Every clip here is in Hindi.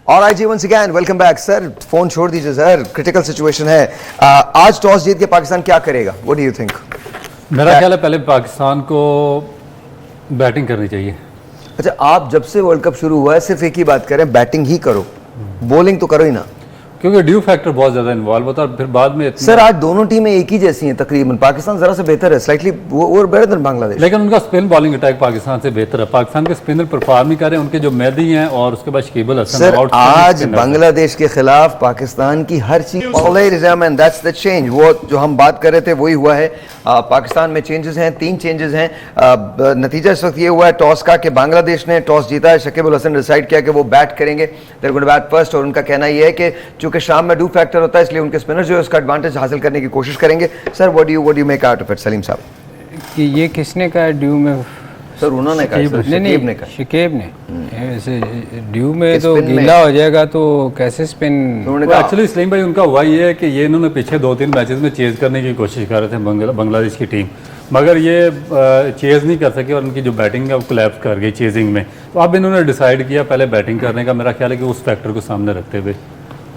ऑलराइट जी, once again welcome back sir. Phone छोड़ दीजिए सर, क्रिटिकल सिचुएशन है। आज टॉस जीत के पाकिस्तान क्या करेगा? What do you think? मेरा ख्याल है पहले पाकिस्तान को बैटिंग करनी चाहिए। अच्छा, आप जब से वर्ल्ड कप शुरू हुआ है सिर्फ एक ही बात करें, बैटिंग ही करो, बॉलिंग तो करो ही ना, क्योंकि ड्यू फैक्टर बहुत ज्यादा इन्वॉल्व होता है। फिर बाद में सर आज दोनों टीमें एक ही जैसी हैं तकरीबन। पाकिस्तान जरा से बेहतर है, स्लाइटली वो बेटर देन बांग्लादेश, लेकिन उनका स्पिन बॉलिंग अटैक पाकिस्तान से बेहतर है। पाकिस्तान के स्पिनर परफॉर्म नहीं कर रहे, उनके जो मेहदी हैं और उसके बाद शकीबुल हसन। सर आज बांग्लादेश के खिलाफ पाकिस्तान की हर चीज दैट्स द चेंज। वो जो हम बात कर रहे थे वही हुआ है। पाकिस्तान में चेंजेस हैं, 3 चेंजेस हैं। नतीजा इस वक्त ये हुआ है टॉस का कि बांग्लादेश ने टॉस जीता है। शकीबुल हसन डिसाइड किया कि वो बैट करेंगे, they're going to bat first. और उनका कहना यह है कि चूंकि शाम में ड्यू फैक्टर होता है इसलिए उनके स्पिनर जो है उसका एडवांटेज हासिल करने की कोशिश करेंगे। Sir what do you make out of it Salim साहब? कि ये किसने कहा ड्यू में? सर उन्होंने कहा, शकीब ने कहा। शकीब ने ऐसे ड्यू में तो गीला हो जाएगा तो कैसे स्पिन? एक्चुअली सलीम भाई उनका हुआ ये है कि ये इन्होंने पिछले 2-3 मैचेस में चेज करने की कोशिश कर रहे थे बांग्लादेश की टीम, मगर ये चेज नहीं कर सके और उनकी जो बैटिंग है वो कोलैप्स कर गई चेजिंग में। तो अब इन्होंने डिसाइड किया पहले बैटिंग करने का। मेरा ख्याल है कि उस फैक्टर को सामने रखते हुए,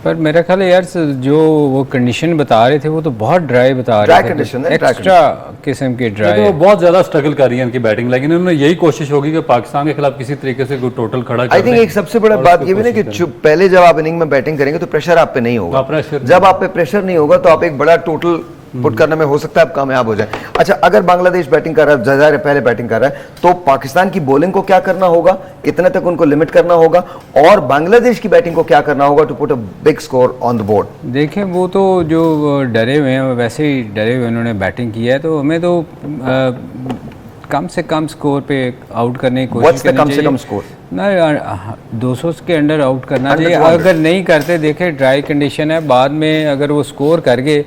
पर मेरा ख्याल है यार जो वो कंडीशन बता रहे थे वो तो बहुत ड्राई बता रहे थे, एक्स्ट्रा किस्म की ड्राई। वो बहुत ज्यादा स्ट्रगल कर रही है इनकी बैटिंग, लेकिन इन्होंने यही कोशिश होगी कि पाकिस्तान के खिलाफ किसी तरीके से कोई टोटल खड़ा कर। आई थिंक एक सबसे बड़ा बात ये भी ना कि पहले जब आप इनिंग में बैटिंग करेंगे तो प्रेशर आप पे नहीं होगा। जब आप पे प्रेशर नहीं होगा तो आप एक बड़ा टोटल पुट करने में हो सकता है आप कामयाब हो जाए। अच्छा, अगर बांग्लादेश बैटिंग कर रहा है, ज़ाहिर है पहले बैटिंग कर रहा है, तो पाकिस्तान की बॉलिंग को क्या करना होगा, कितने तक उनको लिमिट करना होगा, और बांग्लादेश की बैटिंग को क्या करना होगा to put a big score on the board? देखें वो तो जो डरे हुए हैं वैसे ही डरे हुए उन्होंने बैटिंग किया है, तो हमें तो कम से कम स्कोर पे आउट करने की कोशिश करनी चाहिए। कम से कम स्कोर ना 200 के अंडर आउट करना चाहिए। अगर नहीं करते, देखे ड्राई कंडीशन है, बाद में अगर वो स्कोर कर गए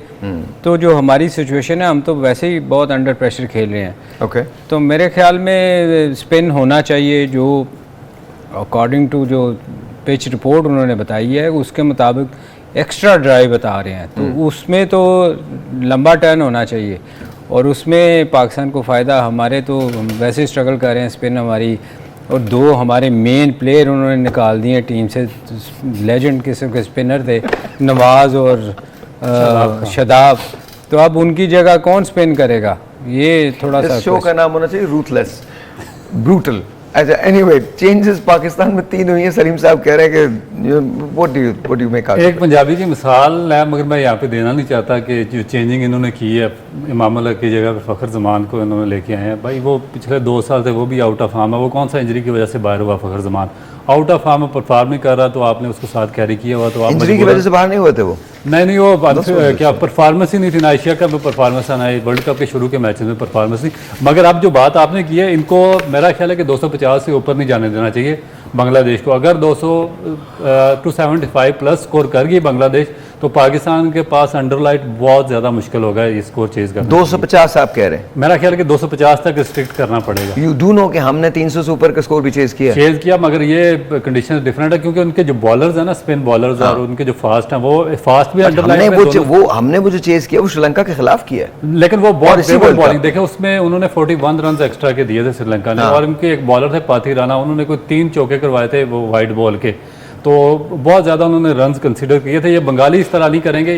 तो जो हमारी सिचुएशन है, हम तो वैसे ही बहुत अंडर प्रेशर खेल रहे हैं। ओके, तो मेरे ख्याल में स्पिन होना चाहिए, जो अकॉर्डिंग टू जो पिच रिपोर्ट उन्होंने बताई है उसके मुताबिक एक्स्ट्रा ड्राई बता रहे हैं, तो उसमें तो लंबा टर्न होना चाहिए और उसमें पाकिस्तान को फ़ायदा। हमारे तो वैसे ही स्ट्रगल कर रहे हैं स्पिन हमारी, और 2 हमारे मेन प्लेयर उन्होंने निकाल दिए टीम से, लेजेंड किस्म के स्पिनर थे, नवाज और शदाब। तो अब उनकी जगह कौन स्पिन करेगा? ये थोड़ा सा शो का नाम होना चाहिए रूथलेस, ब्रूटल। अच्छा, एनीवे चेंजेस पाकिस्तान में 3 हुई हैं। सलीम साहब कह रहे हैं कि व्हाट डू मेक आउट? एक पंजाबी की मिसाल है, मगर मैं यहाँ पे देना नहीं चाहता कि जो चेंजिंग इन्होंने की है, इमाम अल्लाह की जगह पे फ़खर ज़मान को इन्होंने लेके आए हैं। भाई वो पिछले 2 साल से वो भी आउट ऑफ फॉर्म है। वो कौन सा इंजरी की वजह से बाहर हुआ? फ़खर ज़मान आउट ऑफ फॉर्म में परफॉर्म नहीं कर रहा, तो आपने उसको साथ कैरी किया हुआ, तो आप इंजरी की वजह से बाहर नहीं हुए थे वो? नहीं, वो क्या परफॉर्मेंस ही नहीं थी ना। एशिया कप में परफॉर्मेंस आना है, वर्ल्ड कप के शुरू के मैचेस में परफॉर्मेंस नहीं। मगर अब जो बात आपने की है, इनको मेरा ख्याल है कि 250 से ऊपर नहीं जाने देना चाहिए बांग्लादेश को। अगर 275 प्लस स्कोर कर गई बांग्लादेश, तो पाकिस्तान के पास अंडरलाइट बहुत ज़्यादा मुश्किल होगा ये स्कोर चेज करना। 250 आप कह रहे हैं? मेरा ख्याल है कि 250 तक रिस्ट्रिक्ट करना पड़ेगा। यू डू नो कि हमने 300 से ऊपर का स्कोर भी चेज किया, मगर ये कंडीशन डिफरेंट है, क्योंकि उनके जो बॉलर्स हैं ना, स्पिन बॉलर्स, और उनके जो फास्ट हैं, वो फास्ट भी अंडरलाइन हमने वो जो चेज किया वो श्रीलंका के खिलाफ किया, लेकिन वो बहुत बॉलिंग देखे उसमें उन्होंने 41 रन एक्स्ट्रा के दिए थे श्रीलंका ने। और उनके एक बॉलर थे पाथी राणा, उन्होंने कोई 3 चौके करवाए थे वो वाइड बॉल के, तो बहुत ज़्यादा उन्होंने रन्स कंसीडर किए थे। ये बंगाली इस तरह नहीं करेंगे,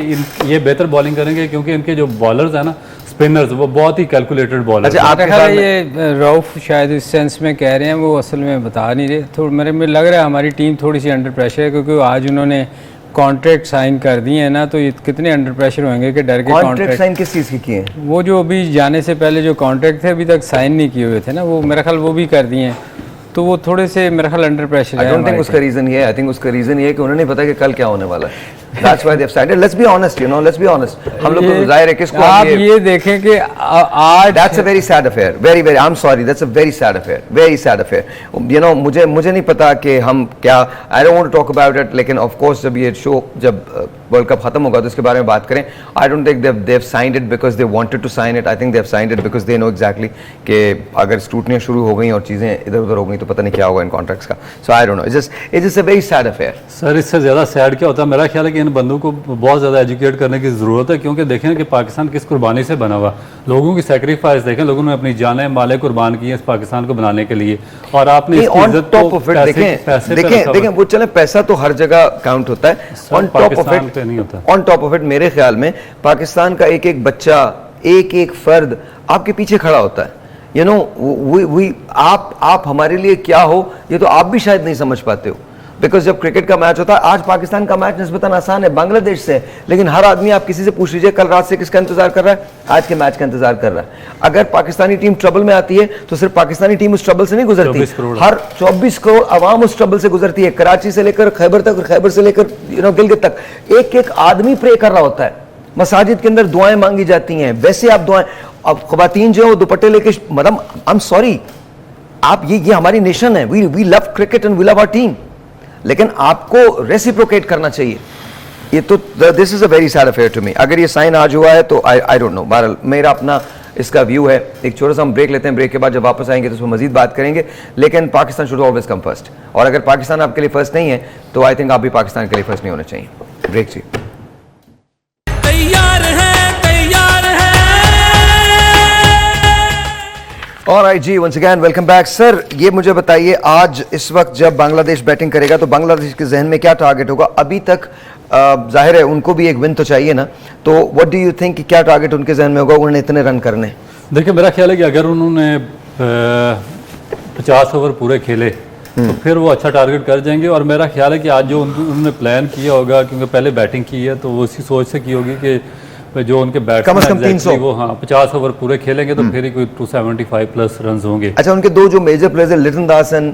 ये बेहतर बॉलिंग करेंगे, क्योंकि इनके जो बॉलर्स हैं ना, स्पिनर्स, वो बहुत ही कैलकुलेटेड बॉलर। अच्छा, आपके ख्याल ये रऊफ शायद इस सेंस में कह रहे हैं, वो असल में बता नहीं रहे। थोड़ा मेरे में लग रहा है हमारी टीम थोड़ी सी अंडर प्रेशर है, क्योंकि आज उन्होंने कॉन्ट्रैक्ट साइन कर दिए हैं ना, तो ये कितने अंडर प्रेशर होंगे कि डर के कॉन्ट्रैक्ट साइन किस चीज़ की किए हैं? वो जो अभी जाने से पहले जो कॉन्ट्रैक्ट थे अभी तक साइन नहीं किए हुए थे ना, वो मेरा ख्याल वो भी कर दिए हैं, तो वो थोड़े से मेरा ख्याल अंडर प्रेशर है। आई डोंट थिंक उसका रीजन ये है, आई थिंक उसका रीजन ये है कि उन्हें नहीं पता कि कल क्या होने वाला है। That's why they've decided. Let's be honest, you know. Let's be honest. हम लोग को जाहिर है किसको आप ये देखें कि आज That's a very sad affair. Very very. I'm sorry. That's a very sad affair. Very sad affair. You know, मुझे नहीं पता कि हम क्या. I don't want to talk about it. लेकिन of course जब ये शो जब वर्ल्ड कप खत्म होगा तो इसके बारे में बात करें. I don't think they've signed it because they wanted to sign it. I think they've signed it because they know exactly कि अगर स्क्रूटनी शुरू हो गई और चीजें इधर उधर हो गई तो पता नहीं क्या होगा इन कॉन्ट्रैक्ट्स का. So I don't know. It's just a very sad affair. Sir इससे ज़्यादा सैड क्या होता है? मेरा ख्याल है कि इन बंदों को बहुत ज़्यादा एजुकेट करने की ज़रूरत है, क्योंकि देखें कि पाकिस्तान किस कुर्बानी से बना हुआ, लोगों की सेक्रीफाइस देखें, लोगों ने अपनी जानें मालें कुर्बान की हैं इस पाकिस्तान को बनाने के लिए, और आपने इसकी ऑन इज्जत टॉप को ऑफ इट पैसे देखें वो चले, पैसा तो हर जगह काउंट होता है, ऑन टॉप ऑफ पाकिस्तान पे नहीं होता। It, on top of it मेरे ख्याल में पाकिस्तान का एक एक बच्चा, एक एक फर्द आपके पीछे खड़ा होता है। यू नो आप हमारे लिए क्या हो ये तो आप भी शायद नहीं समझ पाते हो, बिकॉज जब क्रिकेट का मैच होता है, आज पाकिस्तान का मैच निस्बतन आसान है बांग्लादेश से, लेकिन हर आदमी, आप किसी से पूछ लीजिए कल रात से किसका इंतजार कर रहा है, आज के मैच का इंतजार कर रहा है। अगर पाकिस्तानी टीम ट्रबल में आती है तो सिर्फ पाकिस्तानी टीम उस ट्रबल से नहीं गुजरती, हर 24 करोड़ आवाम उस ट्रबल से गुजरती है, कराची से लेकर खैबर तक और खैबर से लेकर गिलगित तक। एक एक आदमी प्रे कर रहा होता है, मसाजिद के अंदर दुआएं मांगी जाती हैं, वैसे आप दुआएं, अब खवातीन जो है दुपट्टे लेके, मैडम आई एम सॉरी, आप ये हमारी नेशन है, we love cricket and we love our team, लेकिन आपको रेसिप्रोकेट करना चाहिए। ये तो this is a very sad affair to me. अगर ये साइन आज हुआ है तो आई डोंट नो, बहरहाल मेरा अपना इसका व्यू है। एक छोटा सा हम ब्रेक लेते हैं, ब्रेक के बाद जब वापस आएंगे तो उसमें मजीद बात करेंगे, लेकिन Pakistan should always come first, और अगर पाकिस्तान आपके लिए फर्स्ट नहीं है तो आई थिंक आप भी पाकिस्तान के लिए फर्स्ट नहीं होना चाहिए। ब्रेक जी। ऑलराइट जी, once again welcome back. Sir ये मुझे बताइए, आज इस वक्त जब बांग्लादेश बैटिंग करेगा तो बांग्लादेश के जहन में क्या टारगेट होगा? अभी तक जाहिर है उनको भी एक विन तो चाहिए ना, तो व्हाट डू यू थिंक, क्या टारगेट उनके जहन में होगा, उन्होंने इतने रन करने? देखिए मेरा ख्याल है कि अगर उन्होंने 50 ओवर पूरे खेले तो फिर वो अच्छा टारगेट कर जाएंगे, और मेरा ख्याल है कि आज जो उन्होंने प्लान किया होगा, क्योंकि पहले बैटिंग की है तो वो उसी सोच से की होगी कि जो उनके बैट्समैन कम से कम 300 वो 50 ओवर पूरे खेलेंगे तो फिर ही कोई 275 प्लस रन होंगे। अच्छा, उनके दो जो मेजर प्लेयर्स हैं, लिटन दास एंड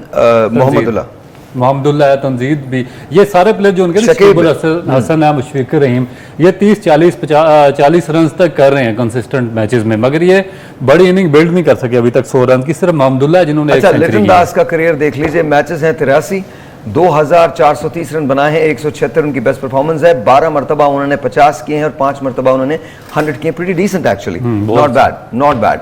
मोहम्मदुल्लाह है, तंजीद भी, ये सारे प्लेयर जो उनके शकीबुल हसन है, मुशफिक रहीम, ये 30 40 रन तक कर रहे हैं कंसिस्टेंट मैचेस में, मगर ये बड़ी इनिंग बिल्ड नहीं कर सके अभी तक 100 रन की। सिर्फ मोहम्मदुल्लाह है जिन्होंने अच्छा, लिटन दास का करियर देख लीजिए, मैचेस हैं 83, 2430 रन बनाए हैं, 176 उनकी बेस्ट परफॉर्मेंस है, 12 मरतबा उन्होंने 50 किए हैं और 5 मरतबा उन्होंने 100 किए। Pretty decent actually, not bad.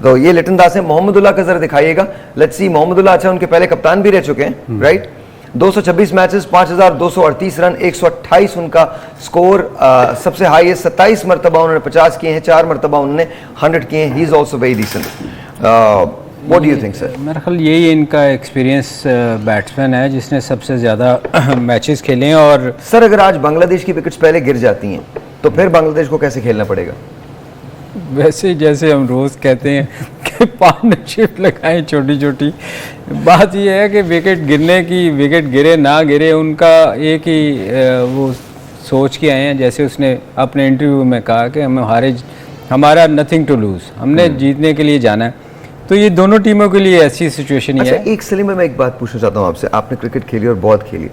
तो ये लिटन दास है। मोहम्मदुल्लाह का जरा दिखाइएगा, लेट्स सी। मोहम्मदुल्लाह अच्छा उनके पहले कप्तान भी रह चुके हैं, राइट? 226 मैचेस, 5238 रन, 128 उनका स्कोर, सबसे हाई है। 27 मरतबा उन्होंने 50 किए हैं, 4 मरतबा उन्होंने 100 किए हैं। He is also very decent. What do you think, sir? मेरा ख्याल यही इनका एक्सपीरियंस बैट्समैन है जिसने सबसे ज़्यादा मैचेस खेले हैं। और सर अगर आज बांग्लादेश की विकेट्स पहले गिर जाती हैं तो फिर बांग्लादेश को कैसे खेलना पड़ेगा? वैसे जैसे हम रोज़ कहते हैं कि पार्टनरशिप लगाएं छोटी छोटी, बात यह है कि विकेट गिरे ना गिरे उनका एक ही वो सोच के आए हैं। जैसे उसने अपने इंटरव्यू में कहा कि हमारा नथिंग टू लूज़, हमने जीतने के लिए जाना है। तो ये दोनों टीमों के लिए ऐसी सिचुएशन ही है। एक सलीम में मैं एक बात पूछना चाहता हूँ आपसे, आपने क्रिकेट खेली और बहुत खेली,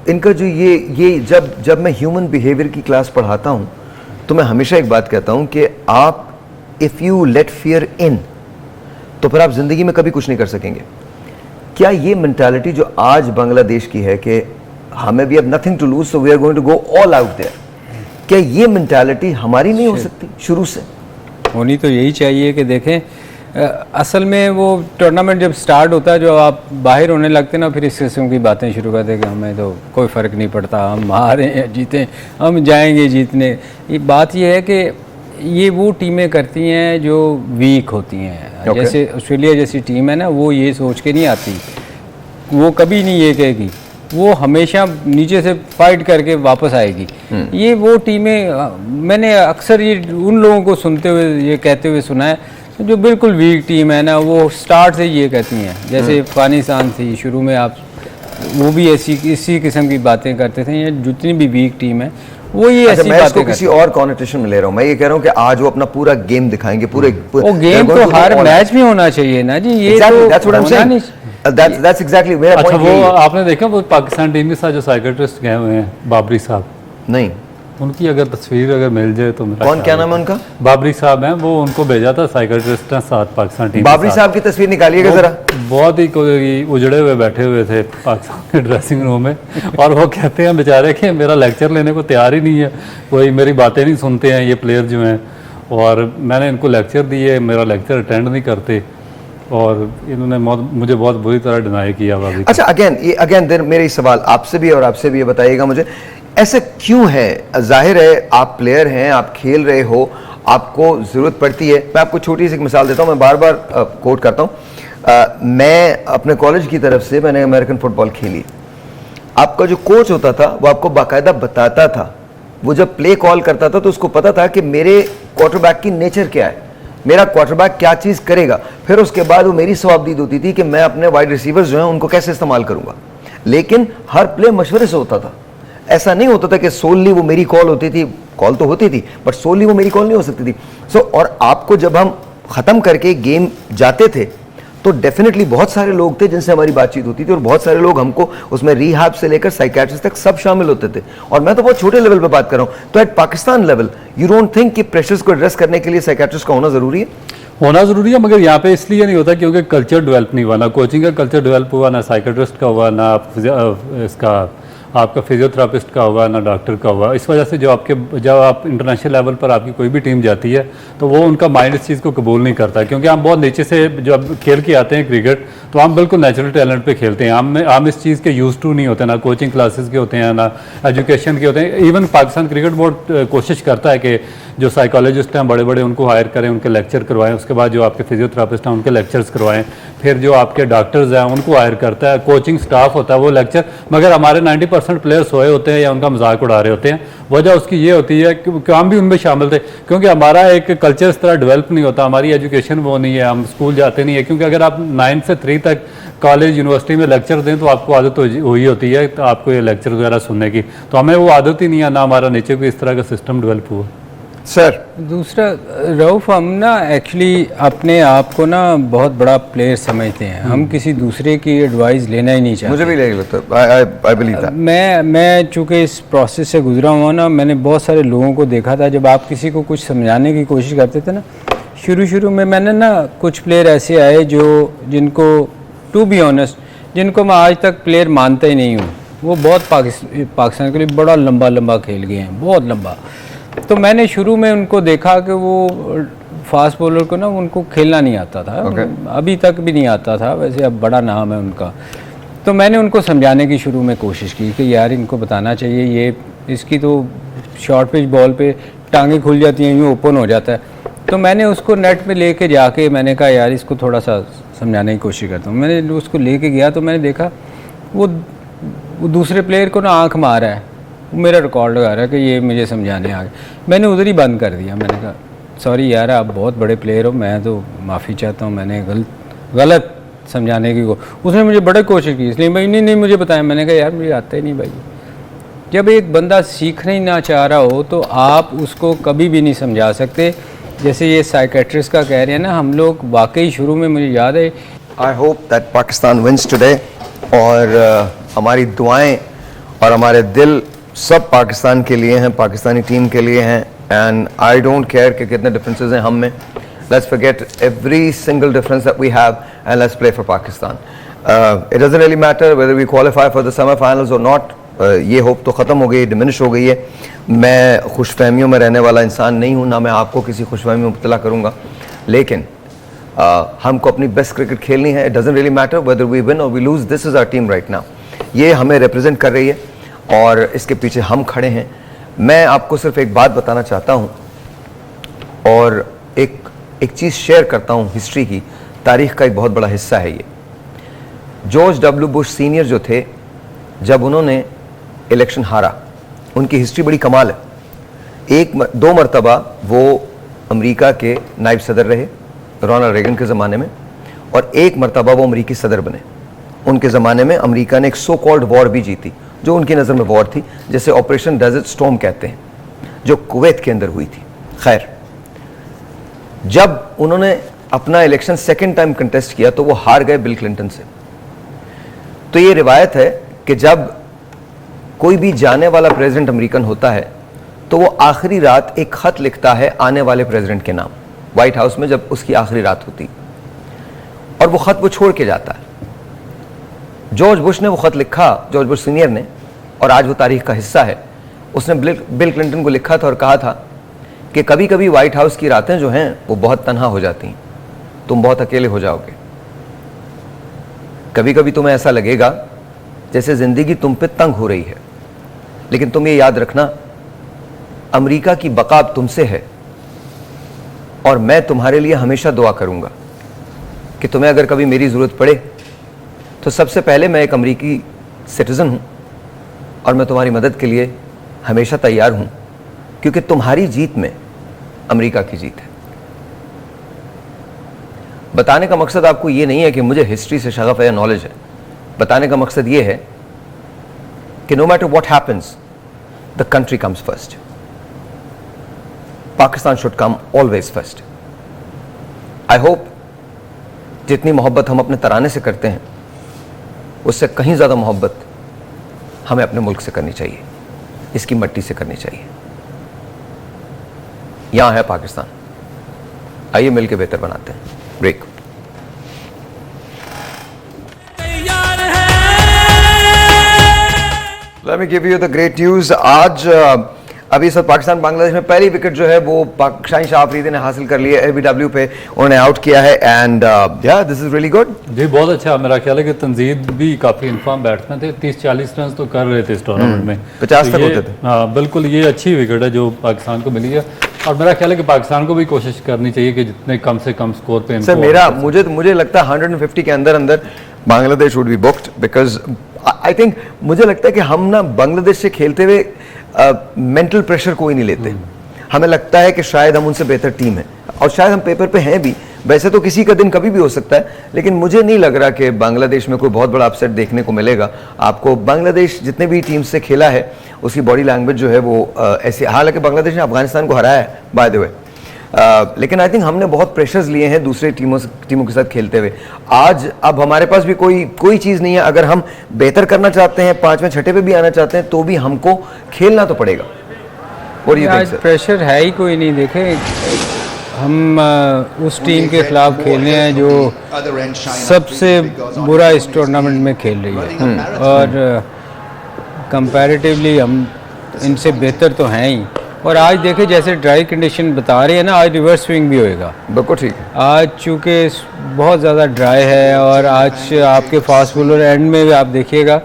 इनका जो ये जब मैं ह्यूमन बिहेवियर की क्लास पढ़ाता हूँ तो मैं हमेशा एक बात कहता हूँ कि आप इफ़ यू लेट फियर इन तो फिर आप जिंदगी में कभी कुछ नहीं कर सकेंगे। क्या ये मेंटालिटी जो आज बांग्लादेश की है कि हमें भी अब nothing to lose so we are going to go all out there, क्या ये मेंटालिटी हमारी नहीं हो सकती शुरू से? होनी तो यही चाहिए कि देखें, असल में वो टूर्नामेंट जब स्टार्ट होता है, जो आप बाहर होने लगते हैं ना, फिर इस किस्म की बातें शुरू करते हैं कि हमें तो कोई फ़र्क नहीं पड़ता, हम हारें या जीतें, हम जाएंगे जीतने। ये बात ये है कि ये वो टीमें करती हैं जो वीक होती हैं। जैसे ऑस्ट्रेलिया जैसी टीम है ना, वो ये सोच के नहीं आती, वो कभी नहीं ये कहेगी, वो हमेशा नीचे से फाइट करके वापस आएगी। ये वो टीमें मैंने अक्सर ये उन लोगों को सुनते हुए ये कहते हुए सुना है जो बिल्कुल वीक टीम है ना, वो स्टार्ट से ये कहती हैं। जैसे अफगानिस्तान थी शुरू में, आप वो भी इसी किस्म की बातें करते थे। ये जितनी भी वीक टीम है वो ये ऐसी बातें करते। किसी और कॉन्टेशन में ले रहा हूँ मैं, ये कह रहा हूँ कि आज वो अपना पूरा गेम दिखाएंगे, वो गेम तो हर मैच में होना चाहिए ना जी, ये That's exactly मेरा अच्छा, point वो आपने देखा वो पाकिस्तान टीम के साथ जो साइकियाट्रिस्ट गए हुए हैं, बाबरी साहब, नहीं उनकी अगर तस्वीर अगर मिल जाए तो मेरा कौन, क्या नाम है उनका? बाबरी साहब हैं, वो उनको भेजा था साइकियाट्रिस्ट साथ पाकिस्तान टीम। बाबरी साहब की तस्वीर निकालिएगा जरा। बहुत ही कोई उजड़े हुए बैठे हुए थे पाकिस्तान के ड्रेसिंग रूम में, और वो कहते हैं बेचारे कि मेरा लेक्चर लेने को तैयार ही नहीं है, कोई मेरी बातें नहीं सुनते हैं ये प्लेयर जो हैं, और मैंने इनको लेक्चर दिए, मेरा लेक्चर अटेंड नहीं करते, और इन्होंने मुझे बहुत बुरी तरह डिनाई किया। अच्छा, अगेन देर मेरे सवाल आपसे भी और आपसे भी ये बताइएगा मुझे, ऐसा क्यों है? जाहिर है आप प्लेयर हैं, आप खेल रहे हो, आपको ज़रूरत पड़ती है। मैं आपको छोटी सी एक मिसाल देता हूँ, मैं बार बार कोट करता हूँ। मैं अपने कॉलेज की तरफ से मैंने अमेरिकन फुटबॉल खेली। आपका जो कोच होता था वो आपको बाकायदा बताता था, वो जब प्ले कॉल करता था तो उसको पता था कि मेरे क्वार्टरबैक की नेचर क्या है, मेरा क्वार्टरबैक क्या चीज़ करेगा। फिर उसके बाद वो मेरी सवाबदीद होती थी कि मैं अपने वाइड रिसीवर्स जो हैं उनको कैसे इस्तेमाल करूँगा। लेकिन हर प्ले मशवरे से होता था, ऐसा नहीं होता था कि सोलली वो मेरी कॉल होती थी। कॉल तो होती थी बट सोलली वो मेरी कॉल नहीं हो सकती थी। और आपको जब हम ख़त्म करके गेम जाते थे तो डेफिनेटली बहुत सारे लोग थे जिनसे हमारी बातचीत होती थी, और बहुत सारे लोग हमको उसमें रिहैब से लेकर साइकियाट्रिस्ट तक सब शामिल होते थे। और मैं तो बहुत छोटे लेवल पे बात कर रहा हूँ। तो at Pakistan level you don't think कि प्रेशर्स को एड्रेस करने के लिए साइकियाट्रिस्ट का होना ज़रूरी है? होना ज़रूरी है, मगर यहाँ पे इसलिए नहीं होता क्योंकि कल्चर डेवलप नहीं हुआ, ना कोचिंग का कल्चर डेवलप हुआ, ना साइकियाट्रिस्ट का हुआ, ना इसका आपका फिजियोथेरापिस्ट का होगा, ना डॉक्टर का होगा। इस वजह से जब आप इंटरनेशनल लेवल पर आपकी कोई भी टीम जाती है तो वो उनका माइंड इस चीज़ को कबूल नहीं करता, क्योंकि हम बहुत नीचे से जब खेल के आते हैं क्रिकेट तो हम बिल्कुल नेचुरल टैलेंट पे खेलते हैं। हम इस चीज़ के यूज टू नहीं होते, ना कोचिंग क्लासेस के होते हैं, ना एजुकेशन के होते हैं। इवन पाकिस्तान क्रिकेट बोर्ड कोशिश करता है कि जो साइकोलॉजिस्ट हैं बड़े बड़े उनको हायर करें, उनके लेक्चर करवाएं, उसके बाद जो आपके फिजियोथेरापिस्ट हैं उनके लेक्चर्स करवाएं, फिर जो आपके डॉक्टर्स हैं उनको हायर करता है, कोचिंग स्टाफ होता है वो लेक्चर। मगर हमारे 90% प्लेयर सोए होते हैं या उनका मजाक उड़ा रहे होते हैं। वजह उसकी ये होती है कि हम भी उनमें शामिल थे, क्योंकि हमारा एक कल्चर इस तरह डेवलप नहीं होता, हमारी एजुकेशन वो नहीं है, हम स्कूल जाते नहीं है। क्योंकि अगर आप 9 से 3 तक कॉलेज यूनिवर्सिटी में लेक्चर दें तो आपको आदत हुई होती है तो आपको ये लेक्चर वगैरह सुनने की, तो हमें वो आदत ही नहीं है, ना हमारा नीचे कोई इस तरह का सिस्टम डेवलप हुआ। सर दूसरा रऊफ, हम ना एक्चूअली अपने आप को ना बहुत बड़ा प्लेयर समझते हैं, हम किसी दूसरे की एडवाइस लेना ही नहीं चाहते। मुझे भी नहीं लगता, आई बिलीव दैट। मैं चूँकि इस प्रोसेस से गुजरा हुआ ना, मैंने बहुत सारे लोगों को देखा था जब आप किसी को कुछ समझाने की कोशिश करते थे ना, शुरू में मैंने ना कुछ प्लेयर ऐसे आए जिनको टू बी ऑनेस्ट जिनको मैं आज तक प्लेयर मानता ही नहीं हूँ। वो बहुत पाकिस्तान के लिए बड़ा लंबा खेल गए हैं, बहुत लंबा। तो मैंने शुरू में उनको देखा कि वो फास्ट बॉलर को ना उनको खेलना नहीं आता था। अभी तक भी नहीं आता था, वैसे अब बड़ा नाम है उनका। तो मैंने उनको समझाने की शुरू में कोशिश की कि यार इनको बताना चाहिए, ये इसकी तो शॉर्ट पिच बॉल पे टांगें खुल जाती हैं, यूँ ओपन हो जाता है। तो मैंने उसको नेट पे लेके जाके मैंने कहा यार इसको थोड़ा सा समझाने की कोशिश करता हूँ। मैंने उसको लेके गया तो मैंने देखा वो दूसरे प्लेयर को ना आँख मारा है, मेरा रिकॉर्ड लगा रहा है कि ये मुझे समझाने आ गया। मैंने उधर ही बंद कर दिया। मैंने कहा सॉरी यार, आप बहुत बड़े प्लेयर हो, मैं तो माफ़ी चाहता हूँ, मैंने गलत समझाने की उसने मुझे बड़े कोशिश की, इसलिए भाई नहीं मुझे बताया। मैंने कहा यार मुझे आता ही नहीं भाई। जब एक बंदा सीखना ही ना चाह रहा हो तो आप उसको कभी भी नहीं समझा सकते। जैसे ये साइकेट्रिस्ट का कह रहे हैं ना, हम लोग वाकई शुरू में मुझे याद है, I hope that Pakistan wins today, और हमारी दुआएं और हमारे दिल सब पाकिस्तान के लिए हैं, पाकिस्तानी टीम के लिए हैं। एंड आई डोंट केयर कि कितने डिफरेंसेस हैं हम में। Let's forget every single difference that we have and let's play for Pakistan. It doesn't really matter whether we qualify for the semifinals और नॉट। ये होप तो ख़त्म हो गई, डिमिनिश हो गई है। मैं खुशफहमियों में रहने वाला इंसान नहीं हूँ, ना मैं आपको किसी खुशफहमी में मुब्तला करूँगा। लेकिन हमको अपनी बेस्ट क्रिकेट खेलनी है। It doesn't really matter whether we win और we lose, this is our team right now. ये हमें रिप्रेजेंट कर रही है और इसके पीछे हम खड़े हैं। मैं आपको सिर्फ एक बात बताना चाहता हूँ और एक चीज़ शेयर करता हूँ। हिस्ट्री की, तारीख़ का एक बहुत बड़ा हिस्सा है ये। जॉर्ज डब्ल्यू बुश सीनियर जो थे, जब उन्होंने इलेक्शन हारा, उनकी हिस्ट्री बड़ी कमाल है। 2 मरतबा वो अमेरिका के नायब सदर रहे रोनाल्ड रेगन के ज़माने में, और 1 मरतबा वो अमेरिकी सदर बने। उनके ज़माने में अमेरिका ने एक सो कॉल्ड वॉर भी जीती, जो उनकी नज़र में वॉर थी, जैसे ऑपरेशन डेजर्ट स्टॉर्म कहते हैं, जो कुवैत के अंदर हुई थी। खैर, जब उन्होंने अपना इलेक्शन सेकेंड टाइम कंटेस्ट किया तो वो हार गए बिल क्लिंटन से। तो ये रिवायत है कि जब कोई भी जाने वाला प्रेसिडेंट अमेरिकन होता है तो वो आखिरी रात एक खत लिखता है आने वाले प्रेसिडेंट के नाम, व्हाइट हाउस में जब उसकी आखिरी रात होती, और वो खत वो छोड़ के जाता है। जॉर्ज बुश ने वो खत लिखा, जॉर्ज बुश सीनियर ने, और आज वो तारीख का हिस्सा है। उसने बिल क्लिंटन को लिखा था और कहा था कि कभी कभी व्हाइट हाउस की रातें जो हैं वो बहुत तन्हा हो जाती हैं, तुम बहुत अकेले हो जाओगे। कभी कभी तुम्हें ऐसा लगेगा जैसे ज़िंदगी तुम पे तंग हो रही है, लेकिन तुम ये याद रखना, अमेरिका की बका अब तुमसे है और मैं तुम्हारे लिए हमेशा दुआ करूंगा कि तुम्हें अगर कभी मेरी ज़रूरत पड़े तो सबसे पहले मैं एक अमेरिकी सिटीज़न हूं और मैं तुम्हारी मदद के लिए हमेशा तैयार हूं, क्योंकि तुम्हारी जीत में अमेरिका की जीत है। बताने का मकसद आपको ये नहीं है कि मुझे हिस्ट्री से शगफ है या नॉलेज है। बताने का मकसद ये है कि no matter what happens, the country comes first. Pakistan should come always first. I hope जितनी मोहब्बत हम अपने तराने से करते हैं उससे कहीं ज्यादा मोहब्बत हमें अपने मुल्क से करनी चाहिए, इसकी मट्टी से करनी चाहिए। यहां है पाकिस्तान, आइए मिलकर बेहतर बनाते हैं। Break. Let me give you the great news। आज अभी सर पाकिस्तान बांग्लादेश में पहली विकेट जो है वो शाहीन शाह अफरीदी ने हासिल कर ली है। LBW पे उन्होंने आउट किया है एंड या दिस इज रियली गुड जी, बहुत अच्छा। मेरा ख्याल है कि तंजीद भी काफी इन्फॉर्म बैट्समैन थे, 30-40 रन तो कर रहे थे इस टूर्नामेंट में, 50 तक तो होते थे। हाँ बिल्कुल, ये अच्छी विकेट है जो पाकिस्तान को मिली है और मेरा ख्याल है कि पाकिस्तान को भी कोशिश करनी चाहिए कि जितने कम से कम स्कोर पे सर मुझे लगता है 150 के अंदर Bangladesh would be booked, because I think मुझे लगता है कि हम ना बांग्लादेश से खेलते हुए मेंटल प्रेशर कोई नहीं लेते। हमें लगता है कि शायद हम उनसे बेहतर टीम है और शायद हम पेपर पे हैं भी। वैसे तो किसी का दिन कभी भी हो सकता है, लेकिन मुझे नहीं लग रहा कि बांग्लादेश में कोई बहुत बड़ा अपसेट देखने को मिलेगा आपको। बांग्लादेश जितने भी टीम से खेला है उसकी बॉडी लैंग्वेज जो है वो ऐसे, हालांकि बांग्लादेश ने अफगानिस्तान को हराया है बाय द वे, लेकिन आई थिंक हमने बहुत प्रेशर्स लिए हैं दूसरे टीमों के साथ खेलते हुए। आज अब हमारे पास भी कोई चीज़ नहीं है। अगर हम बेहतर करना चाहते हैं, 5वें 6ठे पे भी आना चाहते हैं, तो भी हमको खेलना तो पड़ेगा। और ये आज प्रेशर है ही कोई नहीं। देखे हम उस टीम के खिलाफ खेल रहे हैं जो सबसे बुरा इस टूर्नामेंट में खेल रही है और कंपैरेटिवली हम इनसे बेहतर तो हैं ही। और आज देखे जैसे ड्राई कंडीशन बता रहे हैं ना, आज रिवर्स स्विंग भी होएगा। बिल्कुल ठीक है। आज चूँकि बहुत ज़्यादा ड्राई है और आज आपके फास्ट बॉलर एंड में भी आप देखिएगा,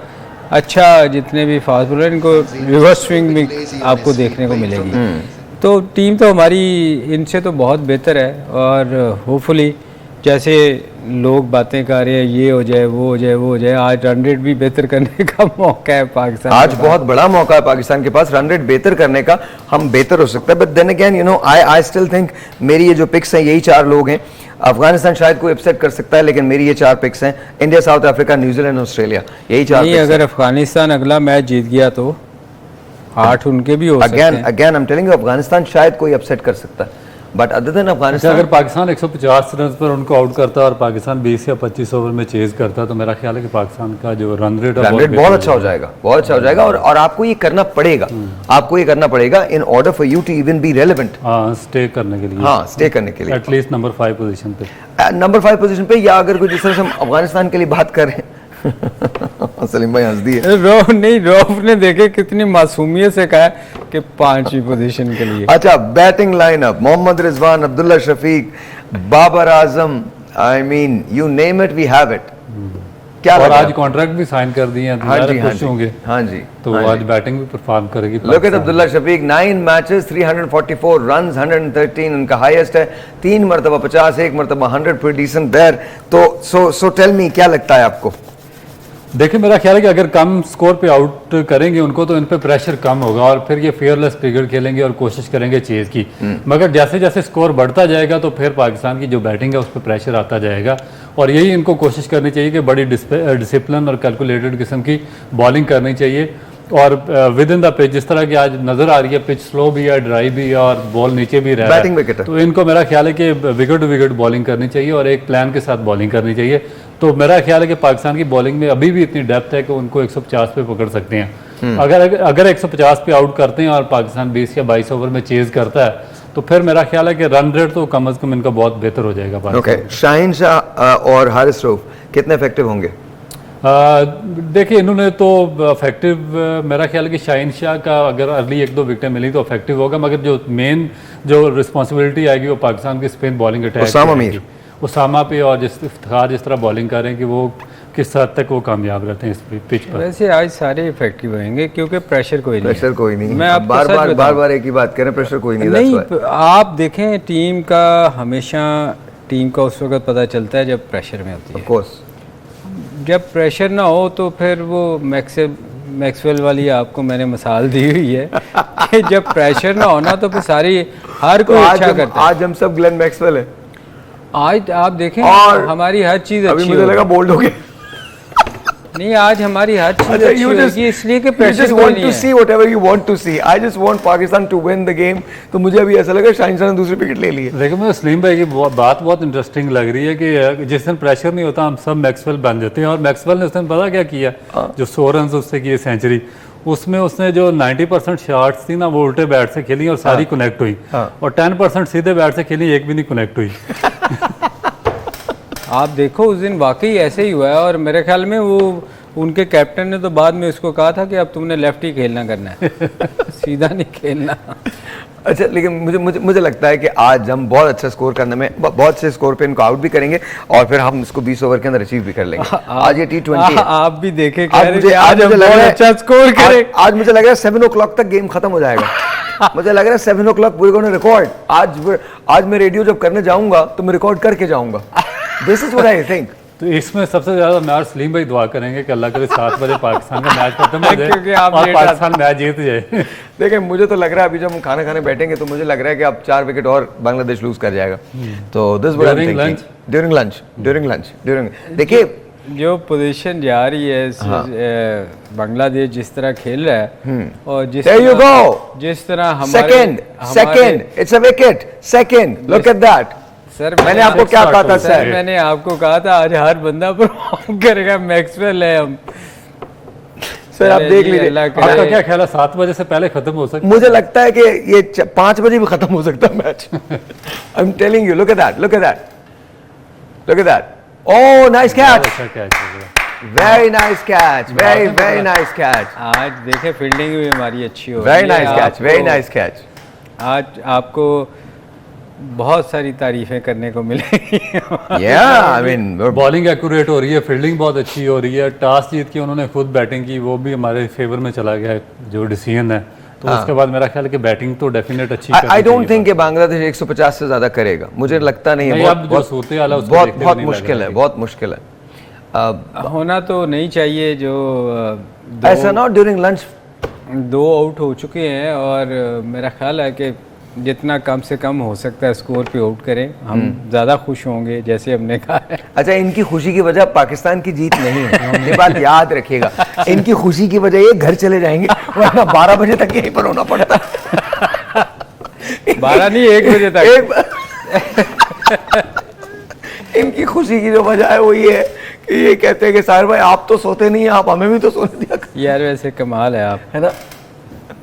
अच्छा जितने भी फास्ट बॉलर इनको रिवर्स स्विंग भी आपको देखने को मिलेगी। तो टीम तो हमारी इनसे तो बहुत बेहतर है और होपफुली जैसे लोग बातें कर रहे हैं ये हो जाए वो हो जाए वो हो जाए, आज रन रेट भी बेहतर करने का मौका है पाकिस्तान। आज बहुत बड़ा मौका है पाकिस्तान के पास रन रेट बेहतर करने का, हम बेहतर हो सकता है। But then again you know I still think मेरी ये जो पिक्स हैं यही 4 लोग हैं। अफगानिस्तान शायद कोई अपसेट कर सकता है, लेकिन मेरी ये 4 पिक्स हैं। India, south Africa, New Zealand, Australia, यही 4 नहीं, अगर अफगानिस्तान अगला मैच जीत गया तो 8 उनके भी हो सकते हैं। Again I am telling you, Afghanistan शायद कोई अपसेट कर सकता है, बट अदर देन अफगानिस्तान अगर पाकिस्तान 150 रन पर उनको आउट करता और पाकिस्तान 20 या 25 ओवर में चेज करता तो मेरा ख्याल है कि पाकिस्तान का जो रन रेट बहुत अच्छा हो जाएगा, बहुत अच्छा हो जाएगा। और आपको ये करना पड़ेगा, आपको ये करना पड़ेगा in order for you to even be relevant. हाँ, स्टे करने के लिए, हाँ स्टे करने के लिए एटलीस्ट नंबर 5 पोजीशन पे, नंबर 5 पोजीशन पे, या अगर कोई जिस तरह से हम अफगानिस्तान के लिए बात कर रहे हैं सलीम भाई हंस दिए। रौफ ने देखे कितनी मासूमियत से कहा कि 5वीं पोजीशन के लिए। अच्छा, batting lineup Mohammad Rizwan, Abdullah Shafique, Babar Azam, I mean you name it we have it. क्या और आज कॉन्ट्रैक्ट भी साइन कर दिए हैं, हाँ जी, खुश होंगे। हाँ जी, तो आज बैटिंग भी परफॉर्म करेगी। Look at Abdullah Shafique, 9 matches, 344 runs, 113 उनका हाईएस्ट है। 3 मरतबा 50, 1 मरतबा 100, प्रीटी डिसेंट देयर। तो सो टेल मी, क्या लगता है आपको? देखिए, मेरा ख्याल है कि अगर कम स्कोर पे आउट करेंगे उनको तो इन पे प्रेशर कम होगा और फिर ये फेयरलेस क्रिकेट खेलेंगे और कोशिश करेंगे चेज की। मगर जैसे जैसे स्कोर बढ़ता जाएगा तो फिर पाकिस्तान की जो बैटिंग है उस पर प्रेशर आता जाएगा और यही इनको कोशिश करनी चाहिए कि बड़ी डिसिप्लिन और कैलकुलेटेड किस्म की बॉलिंग करनी चाहिए और विद इन द पिच, जिस तरह की आज नजर आ रही है, पिच स्लो भी है, ड्राई भी है और बॉल नीचे भी रह रहा है, तो इनको मेरा ख्याल है कि विकेट टू विकेट बॉलिंग करनी चाहिए और एक प्लान के साथ बॉलिंग करनी चाहिए। तो मेरा ख्याल है कि पाकिस्तान की बॉलिंग में अभी भी इतनी डेप्थ है कि उनको 150 पे पकड़ सकते हैं। अगर 150 पे आउट करते हैं और पाकिस्तान 20 या 22 ओवर में चेज करता है तो फिर मेरा ख्याल है कि रन रेट तो कम से कम इनका बहुत बेहतर हो जाएगा। ओके, शाहीन शाह और हारिस रऊफ कितने इफेक्टिव होंगे? देखिए, इन्होंने तो इफेक्टिव, मेरा ख्याल है कि शाहीन शाह का अगर अर्ली 1-2 विकेटें मिली तो इफेक्टिव होगा, मगर जो मेन जो रिस्पॉन्सिबिलिटी आएगी वो पाकिस्तान की स्पिन बॉलिंग अटैक, उसामा पे और जिस तरह बॉलिंग कर रहे हैं कि वो किस हद तक वो कामयाब रहते हैं इस पिच पर। वैसे आज सारे इफेक्टिव होंगे क्योंकि प्रेशर कोई नहीं प्रेशर कोई नहीं, मैं आपको बार बार एक ही बात करें, प्रेशर कोई नहीं, नहीं आप देखें टीम का हमेशा टीम का उस वक्त पता चलता है जब प्रेशर में होती है। ऑफ कोर्स जब प्रेशर ना हो तो फिर वो मैक्सवेल वाली आपको मैंने मिसाल दी हुई है कि जब प्रेशर ना होना तो फिर हर कोई अच्छा करता है। आज हम सब ग्लेन मैक्सवेल है। आज आप देखें और हमारी हर चीज अभी अच्छी मुझे लगा होगी। बोल्ड हो गया। नहीं, आज हमारी हर चीज अच्छा, अच्छी you just- होगी इसलिए कि you प्रेशर just कोई want नहीं to है। see whatever you want to see. I just want Pakistan to win the game. तो मुझे अभी ऐसा लगा शाहीन शाह ने दूसरी विकेट ले ली है। देखो मुझे सलीम भाई की बात बहुत इंटरेस्टिंग लग रही है कि जिस दिन प्रेशर नहीं होता हम सब मैक्सवेल बन जाते हैं, और मैक्सवेल ने उस दिन पता क्या किया, जो 100 रन उससे किए सेंचुरी, उसमें उसने जो 90% शॉट्स थी ना वो उल्टे बैट से खेली और सारी कनेक्ट हुई, और 10% सीधे बैट से खेली, एक भी नहीं कनेक्ट हुई। आप देखो उस दिन वाकई ऐसे ही हुआ है, और मेरे ख्याल में वो उनके कैप्टन ने तो बाद में उसको कहा था कि अब तुमने लेफ्ट ही खेलना करना है सीधा नहीं खेलना। अच्छा, लेकिन मुझे लगता है कि आज हम बहुत अच्छा स्कोर करने में, बहुत से स्कोर पे इनको आउट भी करेंगे और फिर हम इसको 20 ओवर के अंदर अचीव भी कर लेंगे। आज ये T20 है। आप भी देखे आज मुझे लग रहा है अच्छा स्कोर करे। आज मुझे लग रहा है 7 o'clock तक गेम खत्म हो जाएगा। मुझे लग रहा है 7 o'clock वी गोना रिकॉर्ड। आज मैं रेडियो जब करने जाऊंगा तो मैं रिकॉर्ड करके जाऊंगा। This is what I think. तो इसमें सबसे ज्यादा मैं और सलीम भाई दुआ करेंगे कि अल्लाह करे 7 बजे पाकिस्तान का मैच खत्म हो जाए क्योंकि आप और लेट पाकिस्तान मैच जीत जाए। देखिए, मुझे तो लग रहा है अभी जब हम खाना खाने बैठेंगे तो मुझे लग रहा है कि अब 4 विकेट और बांग्लादेश लूज कर जाएगा। तो this what I am thinking during lunch देखिए जो पोजीशन जा रही है बांग्लादेश जिस तरह खेल रहा है और जिस तरह हमारे second it's a wicket, second look at that. Sir मैंने आपको क्या कहा था सर? मैंने आपको कहा था आज हर बंदा परफॉर्म करेगा, मैक्सवेल है हम। सर आप देख लीजिए, आपका क्या ख्याल है 7 बजे से पहले खत्म हो सकता है? मुझे लगता है कि ये 5 बजे भी खत्म हो सकता है match. I am telling you, look at that, look at that, look at that. Oh nice catch, अच्छा कैच हो गया। Very nice catch, very nice catch. आज देखे फील्डिंग भी हमारी अच्छी हो very nice catch, very nice catch. आज आपको बहुत सारी तारीफें करने को मिलेंगी। या आई मीन बॉलिंग एक्यूरेट हो रही है, फील्डिंग बहुत अच्छी हो रही है, टॉस जीत के उन्होंने खुद बैटिंग की, वो भी हमारे फेवर में चला गया जो डिसीजन है। तो उसके बाद मेरा ख्याल है कि बैटिंग तो डेफिनेट अच्छी आई डोंट थिंक कि बांग्लादेश 150 से ज्यादा करेगा, मुझे लगता नहीं है। अब जो सूरत हाल है उसको देखते हुए बहुत नहीं मुश्किल लग है, रहा बहुत मुश्किल है। होना तो नहीं चाहिए। जो ऐसा ना ड्यूरिंग लंच 2 आउट हो चुके हैं और मेरा ख्याल है कि जितना कम से कम हो सकता है स्कोर पे आउट करें, हम ज़्यादा खुश होंगे जैसे हमने कहा है। अच्छा, इनकी खुशी की वजह पाकिस्तान की जीत नहीं है, ये बात याद रखिएगा। इनकी खुशी की वजह ये घर चले जाएंगे, वरना 12 बजे तक यहीं पर होना पड़ता। 12 नहीं 1 बजे तक। इनकी खुशी की जो वजह है वो ये है कि ये कहते हैं कि साहिर भाई आप तो सोते नहीं है, आप हमें भी तो सोने दिया करो। यार वैसे कमाल है आप, है ना।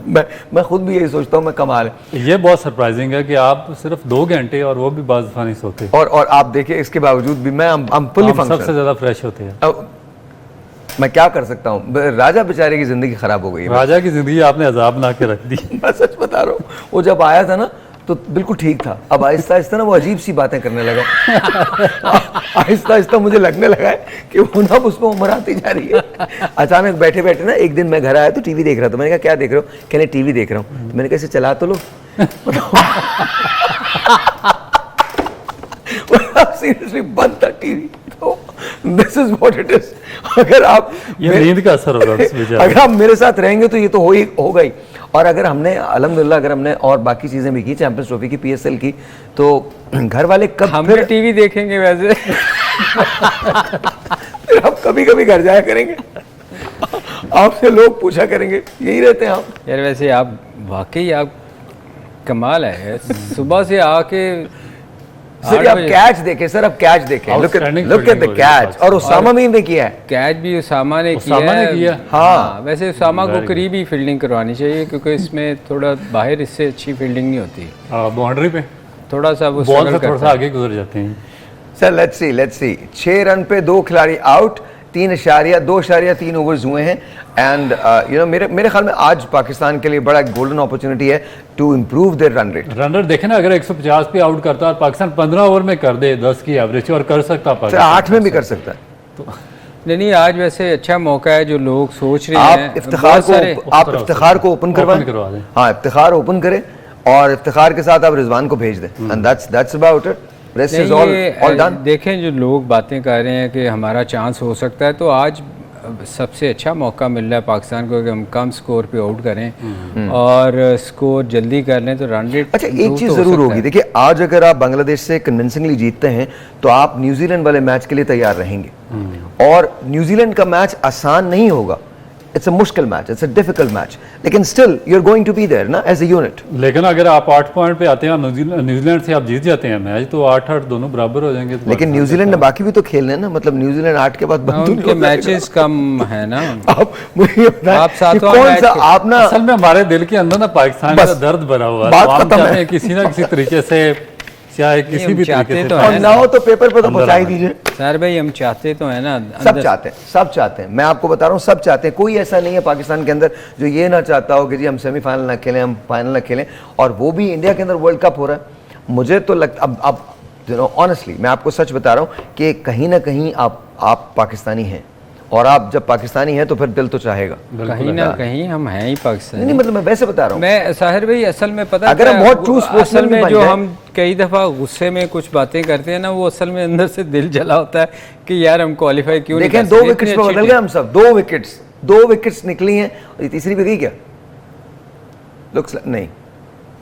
मैं खुद भी यही सोचता हूँ, मैं कमाल है। ये बहुत सरप्राइजिंग है कि आप सिर्फ 2 घंटे और वो भी बाज़ दफ़ा नहीं सोते, और आप देखिए इसके बावजूद भी मैं फुल्ली हम सबसे फंक्शन। ज्यादा फ्रेश होते हैं। मैं क्या कर सकता हूँ, राजा बेचारे की जिंदगी खराब हो गई है। राजा की जिंदगी आपने अजाब ना के रख दी। मैं सच बता रहा हूँ, वो जब आया था ना तो बिल्कुल ठीक था, अब आहिस्ता आहिस्ता ना वो अजीब सी बातें करने लगा। आहिस्ता आहिस्ता मुझे लगने लगा है कि वो ना उसमें उम्र आती जा रही है। अचानक बैठे बैठे ना एक दिन मैं घर आया तो टीवी देख रहा था, मैंने कहा क्या देख रहे हो? कहने टीवी देख रहा हूँ। तो मैंने कहा इसे चला तो लो। सीरियसली बंद था टीवी। तो this is what it is. अगर आप ये नींद का असर होगा उस बेचारे। अगर आप मेरे साथ रहेंगे तो ये तो होगा ही। और अगर हमने अल्हम्दुलिल्लाह अगर हमने और बाकी चीजें भी की, चैंपियंस ट्रॉफी की, PSL की, तो घर वाले कब हम फिर भी टीवी देखेंगे वैसे। फिर हम कभी कभी घर जाया करेंगे, आपसे लोग पूछा करेंगे, यही रहते हैं आप। यार वैसे आप वाकई आप कमाल है, सुबह से आके सर आप कैच देखें, सर आप कैच देखें, लुक एट द कैच। और उसामा मीर ने किया है, कैच भी उसामा ने किया। हाँ वैसे उसामा को करीब ही फील्डिंग करवानी चाहिए क्योंकि इसमें थोड़ा बाहर इससे अच्छी फील्डिंग नहीं होती। बाउंड्री पे थोड़ा सा वो बॉल से थोड़ा सा आगे गुजर जाते हैं। सर लेट्स सी 6 रन पे 2 खिलाड़ी आउट, 2.3 ओवर्स हुए हैं। एंड यू नो मेरे ख्याल में आज पाकिस्तान के लिए बड़ा गोल्डन अपॉर्चुनिटी है to improve their run rate. Run rate देखें ना, अगर 150 पे आउट करता है और पाकिस्तान 15 ओवर में कर दे 10 की एवरेज, और कर सकता पाकिस्तान 8 में भी कर सकता है। नहीं, आज वैसे अच्छा मौका है, जो लोग सोच रहे हैं। आप इफ्तिखार को ओपन करवा दें। हाँ, इफ्तिखार ओपन करें और इफ्तिखार के साथ आप रिजवान को भेज दें, and that's about it, rest is all done. देखें, जो लोग बातें कर रहे हैं कि हमारा चांस हो सकता है, तो आज सबसे अच्छा मौका मिल रहा है पाकिस्तान को कि हम कम स्कोर पे आउट करें और स्कोर जल्दी कर लें तो रन रेट। अच्छा, एक चीज जरूर होगी, देखिए आज अगर आप बांग्लादेश से कन्विंसिंगली जीतते हैं तो आप न्यूजीलैंड वाले मैच के लिए तैयार रहेंगे, और न्यूजीलैंड का मैच आसान नहीं होगा, इट्स अ मुश्किल match, it's a difficult match, लेकिन still you are going to be there ना एज अ यूनिट। लेकिन अगर आप 8 पॉइंट पे आते हैं, न्यूजीलैंड से आप जीत जाते हैं मैच, तो 8-8 दोनों बराबर हो जाएंगे। लेकिन न्यूजीलैंड ने बाकी भी तो खेलने हैं ना, मतलब न्यूजीलैंड 8 के बाद बंद उनके मैचेस कम है ना। आप मुझे बताएं आप कि कौन सा आप ना, असल में हमारे दिल के अंदर ना पाकिस्तान का दर्द भरा हुआ है, बात तो हम खत्म चाहते है। हैं किसी ना किसी तरीके से, चाहे किसी भी चाहते तरीके तो से, और है ना हो तो पेपर पे तो पहुंचा ही दीजिए। सर भाई, हम चाहते तो है ना, सब चाहते हैं, सब चाहते हैं, मैं आपको बता रहा हूँ, सब चाहते हैं। कोई ऐसा नहीं है पाकिस्तान के अंदर जो ये ना चाहता हो कि जी हम सेमीफाइनल ना खेलें, हम फाइनल ना खेलें, और वो भी इंडिया के अंदर वर्ल्ड कप हो रहा है। मुझे तो लगता, अब यू नो ऑनेस्टली मैं आपको सच बता रहा हूँ कि कहीं ना कहीं आप पाकिस्तानी हैं, और आप जब पाकिस्तानी हैं तो फिर दिल तो चाहेगा, कहीं ना कहीं हम हैं ही पाकिस्तानी। नहीं मतलब मैं वैसे बता रहा हूँ। मैं साहिर भाई, असल में पता अगर हम बहुत true sportsman असल भी में बन जो जाए- हम कई दफा गुस्से में कुछ बातें करते हैं ना, वो असल में अंदर से दिल जला होता है कि यार हम क्वालिफाई क्यों नहीं देखें, कर 2 सके, विकेट्स इतनी पे अच्छी बदल गए हम सब, 2 विकेट्स निकली हैं, और ये तीसरी भी गई क्या? लुक्स नहीं,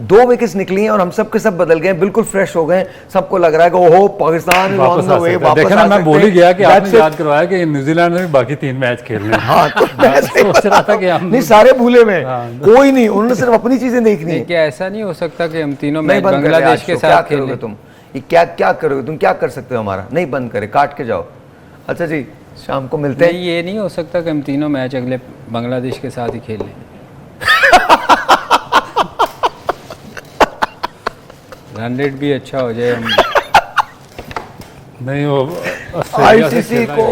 2 विकेट्स निकली हैं और हम सब के सब बदल गए, बिल्कुल फ्रेश हो गए, सबको लग रहा है कि ओहो पाकिस्तान वापस आ सकता है। देखा ना, मैं बोल ही गया कि आपने याद करवाया कि न्यूजीलैंड में भी बाकी 3 मैच खेलने हैं। हाँ, तो मैं सोच रहा था कि हम नहीं, सारे भूले में, कोई नहीं, उन्होंने सिर्फ अपनी चीजें देखनी नहीं, है। क्या ऐसा नहीं हो सकता कि हम तीनों नहीं मैच बंद करें आज बांग्लादेश के शो, क्या साथ करोगे खेलें? तुम? ये क्या करोगे तुम? क्या कर सकते हो हमारा? नहीं बंद करे, काट के जाओ। अच्छा जी, शाम को मिलते हैं। नहीं, ये नहीं हो सकता कि हम तीनों मैच अगले बांग्लादेश के साथ ही खेल लें। रन रेट भी अच्छा हो जाए, हम नहीं, वो आईसीसी को